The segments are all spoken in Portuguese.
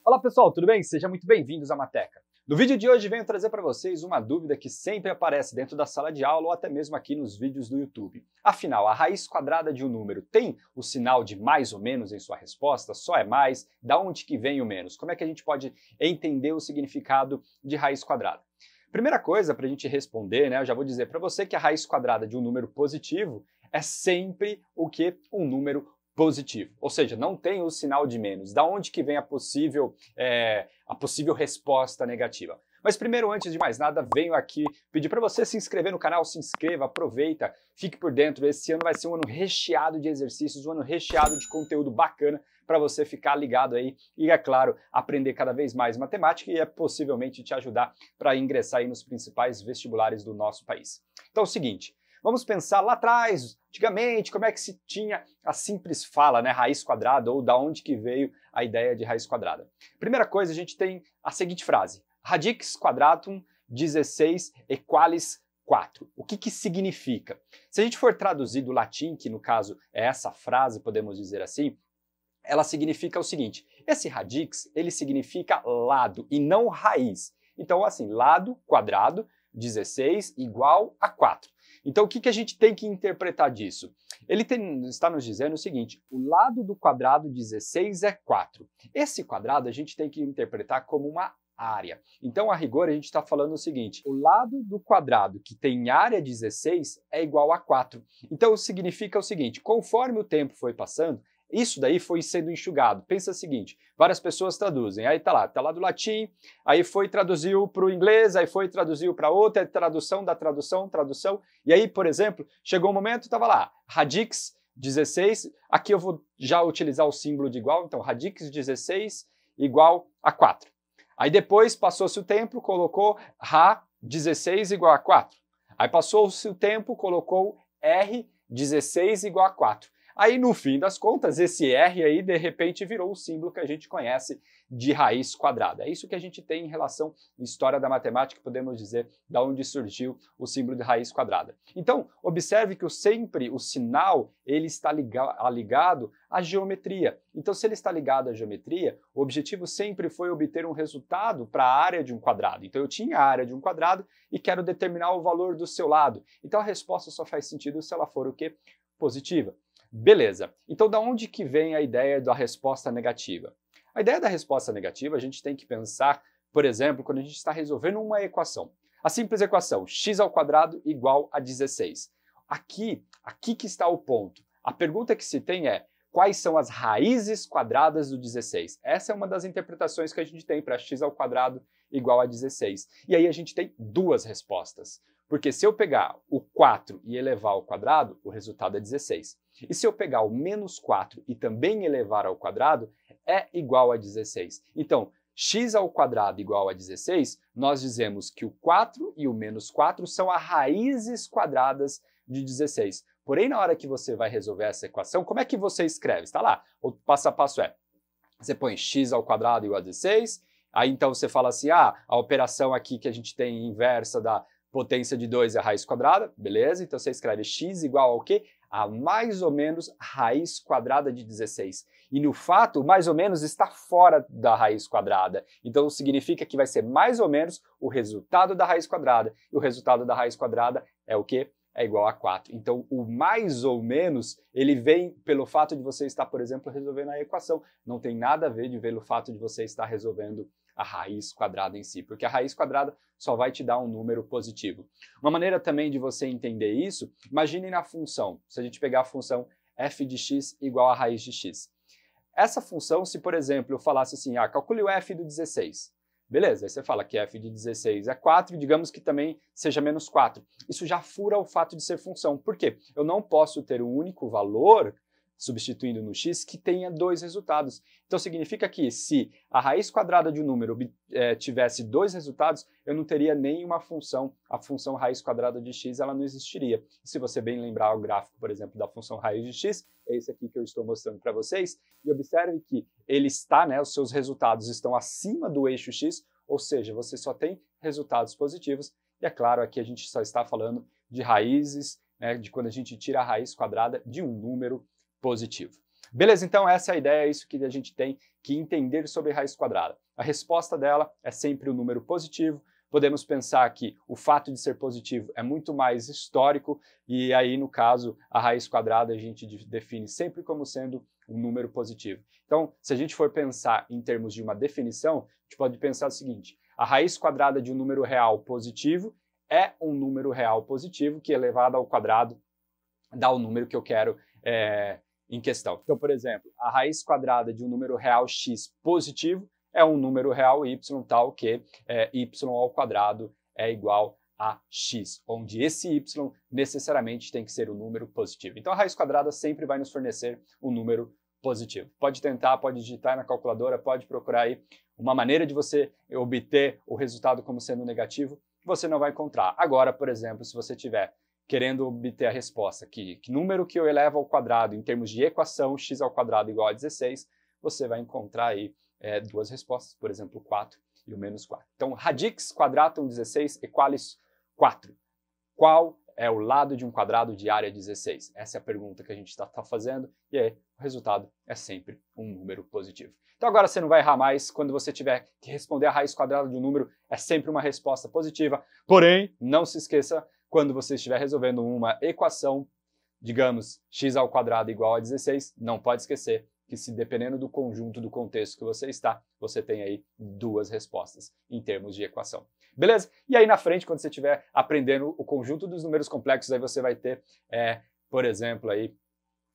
Olá pessoal, tudo bem? Sejam muito bem-vindos à Mateca. No vídeo de hoje venho trazer para vocês uma dúvida que sempre aparece dentro da sala de aula ou até mesmo aqui nos vídeos do YouTube. Afinal, a raiz quadrada de um número tem o sinal de mais ou menos em sua resposta? Só é mais? Da onde que vem o menos? Como é que a gente pode entender o significado de raiz quadrada? Primeira coisa para a gente responder, eu já vou dizer para você que a raiz quadrada de um número positivo é sempre o que? Um número positivo, ou seja, não tem o sinal de menos. Da onde que vem a possível resposta negativa? Mas primeiro, antes de mais nada, venho aqui pedir para você se inscrever no canal, se inscreva, aproveita, fique por dentro. Esse ano vai ser um ano recheado de exercícios, um ano recheado de conteúdo bacana para você ficar ligado aí e, é claro, aprender cada vez mais matemática e possivelmente te ajudar para ingressar aí nos principais vestibulares do nosso país. Então é o seguinte, vamos pensar lá atrás, antigamente, como é que se tinha a simples fala, raiz quadrada, ou da onde que veio a ideia de raiz quadrada. Primeira coisa, a gente tem a seguinte frase: radix quadratum 16 equalis 4. O que que significa? Se a gente for traduzir do latim, que no caso é essa frase, podemos dizer assim, ela significa o seguinte: esse radix, ele significa lado e não raiz. Então, assim, lado quadrado 16 igual a 4. Então, o que a gente tem que interpretar disso? Ele está nos dizendo o seguinte: o lado do quadrado 16 é 4. Esse quadrado a gente tem que interpretar como uma área. Então, a rigor, a gente está falando o seguinte: o lado do quadrado que tem área 16 é igual a 4. Então, significa o seguinte: conforme o tempo foi passando, isso daí foi sendo enxugado. Pensa o seguinte, várias pessoas traduzem, aí tá lá do latim, aí traduziu para o inglês, aí traduziu para outra, tradução da tradução, e aí, por exemplo, chegou um momento, estava lá, radix 16, aqui eu vou já utilizar o símbolo de igual, então radix 16 igual a 4. Aí depois passou-se o tempo, colocou Ra 16 igual a 4. Aí passou-se o tempo, colocou R 16 igual a 4. Aí, no fim das contas, esse R aí, de repente, virou o símbolo que a gente conhece de raiz quadrada. É isso que a gente tem em relação à história da matemática, podemos dizer, da onde surgiu o símbolo de raiz quadrada. Então, observe que sempre o sinal ele está ligado à geometria. Então, se ele está ligado à geometria, o objetivo sempre foi obter um resultado para a área de um quadrado. Então, eu tinha a área de um quadrado e quero determinar o valor do seu lado. Então, a resposta só faz sentido se ela for o quê? Positiva. Beleza, então da onde que vem a ideia da resposta negativa? A ideia da resposta negativa a gente tem que pensar, por exemplo, quando a gente está resolvendo uma equação. A simples equação x² igual a 16. Aqui que está o ponto. A pergunta que se tem é: quais são as raízes quadradas do 16? Essa é uma das interpretações que a gente tem para x² igual a 16. E aí a gente tem duas respostas. Porque se eu pegar o 4 e elevar ao quadrado, o resultado é 16. E se eu pegar o menos 4 e também elevar ao quadrado, é igual a 16. Então, x² igual a 16, nós dizemos que o 4 e o menos 4 são as raízes quadradas de 16. Porém, na hora que você vai resolver essa equação, como é que você escreve? Está lá. O passo a passo é: você põe x² igual a 16, aí então você fala assim, a operação aqui que a gente tem inversa da potência de 2 é a raiz quadrada, beleza? Então você escreve x igual ao quê? A mais ou menos raiz quadrada de 16. E no fato, mais ou menos está fora da raiz quadrada. Então significa que vai ser mais ou menos o resultado da raiz quadrada. E o resultado da raiz quadrada é o quê? É igual a 4. Então o mais ou menos, ele vem pelo fato de você estar, por exemplo, resolvendo a equação. Não tem nada a ver pelo fato de você estar resolvendo a raiz quadrada em si, porque a raiz quadrada só vai te dar um número positivo. Uma maneira também de você entender isso, imagine na função, se a gente pegar a função f de x igual a raiz de x. Essa função, se por exemplo eu falasse assim, calcule o f do 16, beleza, aí você fala que f de 16 é 4 e digamos que também seja menos 4. Isso já fura o fato de ser função. Por quê? Eu não posso ter um único valor substituindo no x, que tenha dois resultados. Então significa que se a raiz quadrada de um número tivesse dois resultados, eu não teria nenhuma função, a função raiz quadrada de x ela não existiria. E se você bem lembrar o gráfico, por exemplo, da função raiz de x, é esse aqui que eu estou mostrando para vocês, e observe que ele está, os seus resultados estão acima do eixo x, ou seja, você só tem resultados positivos, e é claro, aqui a gente só está falando de raízes, de quando a gente tira a raiz quadrada de um número positivo. Beleza? Então essa é a ideia, é isso que a gente tem que entender sobre raiz quadrada. A resposta dela é sempre o número positivo. Podemos pensar que o fato de ser positivo é muito mais histórico e aí, no caso, a raiz quadrada a gente define sempre como sendo um número positivo. Então, se a gente for pensar em termos de uma definição, a gente pode pensar o seguinte: a raiz quadrada de um número real positivo é um número real positivo que elevado ao quadrado dá o número que eu quero em questão. Então, por exemplo, a raiz quadrada de um número real x positivo é um número real y tal que y ao quadrado é igual a x, onde esse y necessariamente tem que ser um número positivo. Então a raiz quadrada sempre vai nos fornecer um número positivo. Pode tentar, pode digitar na calculadora, pode procurar aí uma maneira de você obter o resultado como sendo negativo, você não vai encontrar. Agora, por exemplo, se você tiver querendo obter a resposta, que número que eu elevo ao quadrado em termos de equação x ao quadrado igual a 16, você vai encontrar aí duas respostas, por exemplo, 4 e o menos 4. Então, radix quadratum 16 equalis 4. Qual é o lado de um quadrado de área 16? Essa é a pergunta que a gente está fazendo e aí o resultado é sempre um número positivo. Então agora você não vai errar mais, quando você tiver que responder a raiz quadrada de um número, é sempre uma resposta positiva. Porém, não se esqueça, quando você estiver resolvendo uma equação, digamos, x ao quadrado igual a 16, não pode esquecer que se dependendo do conjunto do contexto que você está, você tem aí duas respostas em termos de equação. Beleza? E aí na frente, quando você estiver aprendendo o conjunto dos números complexos, aí você vai ter, por exemplo, aí,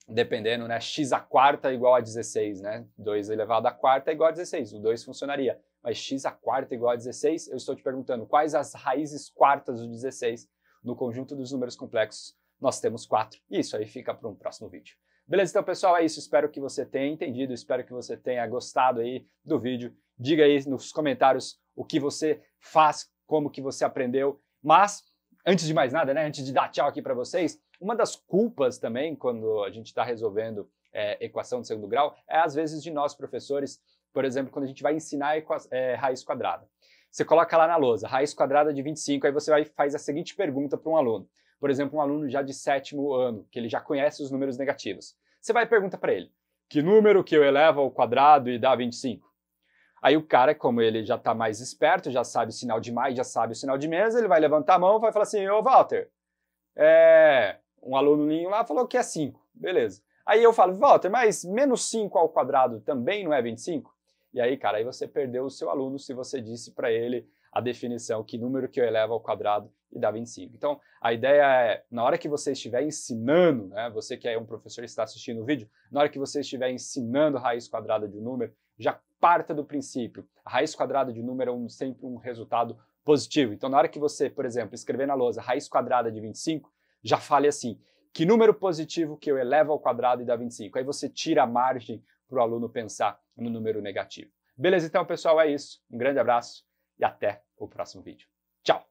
dependendo, né, x à quarta igual a 16, né? 2 elevado à quarta é igual a 16, o 2 funcionaria. Mas x à quarta igual a 16, eu estou te perguntando quais as raízes quartas do 16 no conjunto dos números complexos. Nós temos 4, e isso aí fica para um próximo vídeo. Beleza? Então, pessoal, é isso. Espero que você tenha entendido, espero que você tenha gostado aí do vídeo. Diga aí nos comentários o que você faz, como que você aprendeu. Mas, antes de mais nada, né, antes de dar tchau aqui para vocês, uma das culpas também, quando a gente está resolvendo equação de segundo grau, é às vezes de nós, professores, por exemplo, quando a gente vai ensinar raiz quadrada. Você coloca lá na lousa, raiz quadrada de 25, aí você faz a seguinte pergunta para um aluno. Por exemplo, um aluno já de 7º ano, que ele já conhece os números negativos. Você vai e pergunta para ele, que número que eu elevo ao quadrado e dá 25? Aí o cara, como ele já está mais esperto, já sabe o sinal de mais, já sabe o sinal de menos, ele vai levantar a mão e vai falar assim, ô Walter, um aluninho lá falou que é 5, beleza. Aí eu falo, Walter, mas menos 5 ao quadrado também não é 25? E aí, cara, aí você perdeu o seu aluno se você disse para ele a definição, que número que eu elevo ao quadrado e dá 25. Então, a ideia é, na hora que você estiver ensinando, né, você que é um professor e está assistindo o vídeo, na hora que você estiver ensinando a raiz quadrada de um número, já parta do princípio. A raiz quadrada de um número é sempre um resultado positivo. Então, na hora que você, por exemplo, escrever na lousa raiz quadrada de 25, já fale assim, que número positivo que eu elevo ao quadrado e dá 25? Aí você tira a margem para o aluno pensar no número negativo. Beleza? Então, pessoal, é isso. Um grande abraço e até o próximo vídeo. Tchau!